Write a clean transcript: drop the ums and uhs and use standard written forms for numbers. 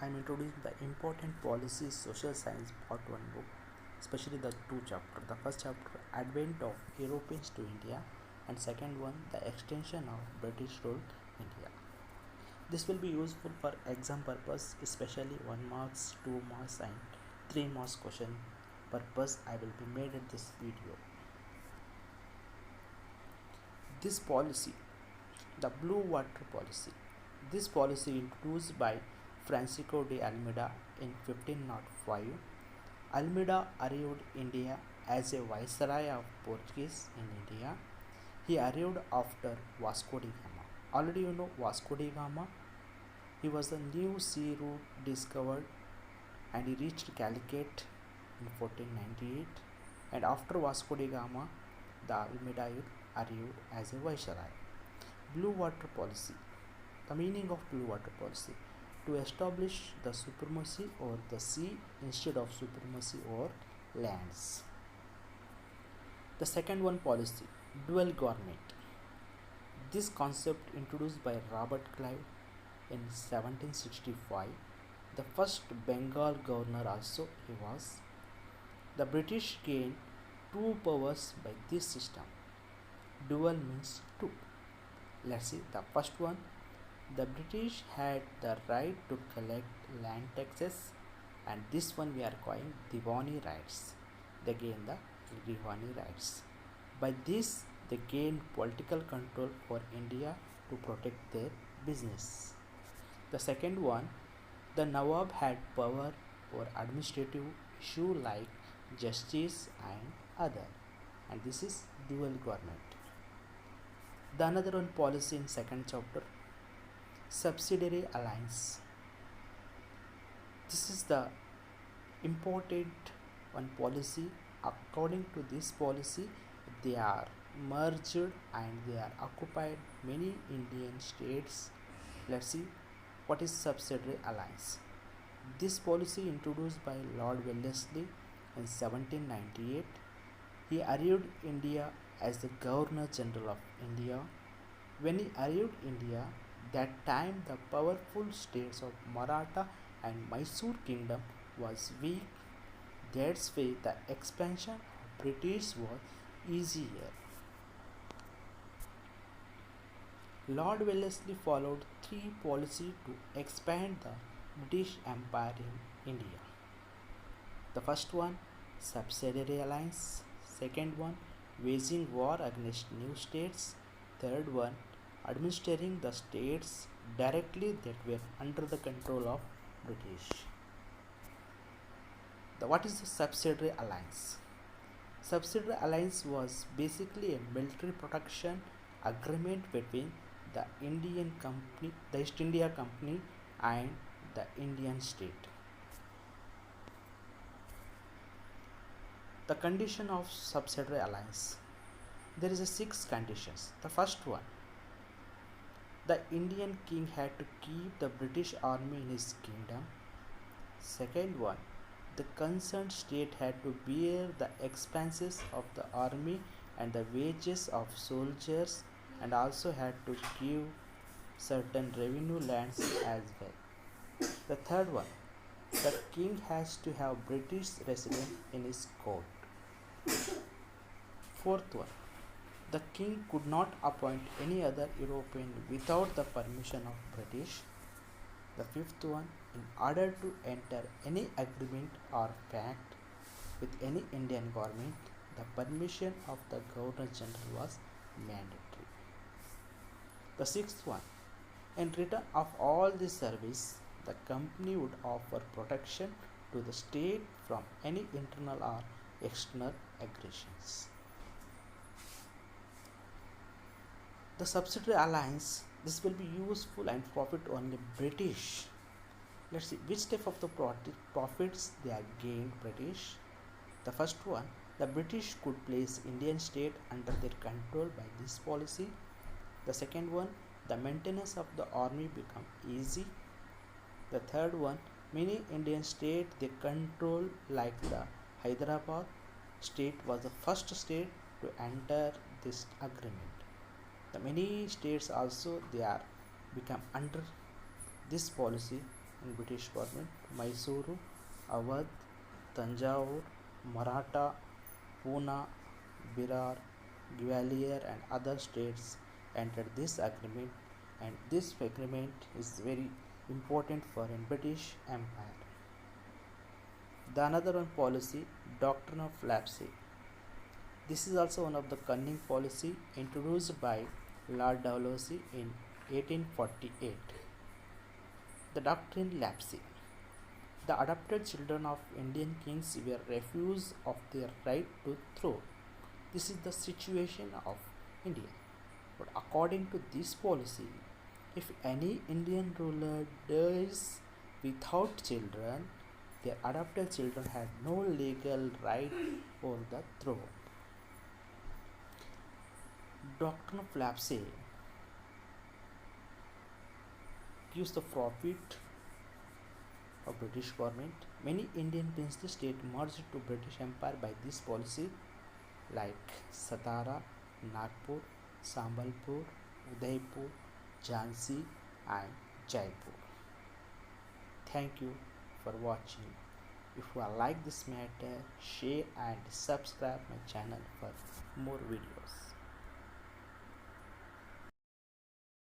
I am introducing the important policies social science part 1 book, especially the two chapters. The first chapter, Advent of Europeans to India, and second one, the extension of British rule in India. This will be useful for exam purpose, especially 1 marks, 2 marks and 3 marks question purpose I will be made in this video. This policy, the Blue Water Policy. This policy introduced by Francisco de Almeida in 1505. Almeida arrived India as a viceroy of Portuguese in India. He arrived after Vasco da Gama. Already you know Vasco da Gama. He was the new sea route discovered and he reached Calicut in 1498. And after Vasco da Gama, the Almeida arrived as a viceroy. Blue Water Policy. The meaning of Blue Water Policy: to establish the supremacy over the sea instead of supremacy over lands. The second one, policy, dual government. This concept introduced by Robert Clive in 1765. The first Bengal governor also he was. The British gained two powers by this system. Dual means two. Let's see the first one. The British had the right to collect land taxes, and this one we are calling Diwani rights. They gained the Diwani rights. By this, they gained political control for India to protect their business. The second one, the Nawab had power for administrative issue like justice and other, and this is dual government. The another one policy in second chapter, subsidiary alliance. This is the important one policy. According to this policy, they are merged and they are occupied many Indian states. Let's see what is subsidiary alliance. This policy introduced by Lord Wellesley in 1798. He arrived India as the Governor General of India. When he arrived India, that time the powerful states of Maratha and Mysore kingdom was weak. That's why the expansion of British was easier. Lord Wellesley followed three policies to expand the British Empire in India. The first one, subsidiary alliance. Second one, waging war against new states. Third one, administering the states directly that were under the control of British. What is the subsidiary alliance? Subsidiary alliance was basically a military protection agreement between the Indian company, the East India Company, and the Indian state. The condition of subsidiary alliance. There is a 6 conditions. The first one, the Indian king had to keep the British army in his kingdom. Second one, the concerned state had to bear the expenses of the army and the wages of soldiers, and also had to give certain revenue lands as well. The third one, the king has to have British resident in his court. Fourth one, the king could not appoint any other European without the permission of British. The fifth one, in order to enter any agreement or pact with any Indian government, the permission of the Governor General was mandatory. The sixth one, in return of all this service, the company would offer protection to the state from any internal or external aggressions. The subsidiary alliance, this will be useful and profit only British. Let's see which type of the profits they are gained British. The first one, the British could place Indian state under their control by this policy. The second one, the maintenance of the army become easy. The third one, many Indian state they control like the Hyderabad state was the first state to enter this agreement. The many states also they are become under this policy in British government. Mysuru, Awadh, Tanjore, Maratha, Pune, Berar, Gwalior and other states entered this agreement, and this agreement is very important for in British Empire. The another one policy, doctrine of lapse. This is also one of the cunning policy introduced by Lord Dalhousie in 1848. The doctrine lapse. The adopted children of Indian kings were refused of their right to throne. This is the situation of India. But according to this policy, if any Indian ruler dies without children, their adopted children had no legal right over the throne. Doctrine of lapse gives the profit of British government. Many Indian princely states merged to British Empire by this policy, like Satara, Nagpur, Sambalpur, Udaipur, Jhansi, and Jaipur. Thank you for watching. If you like this matter, share and subscribe my channel for more videos.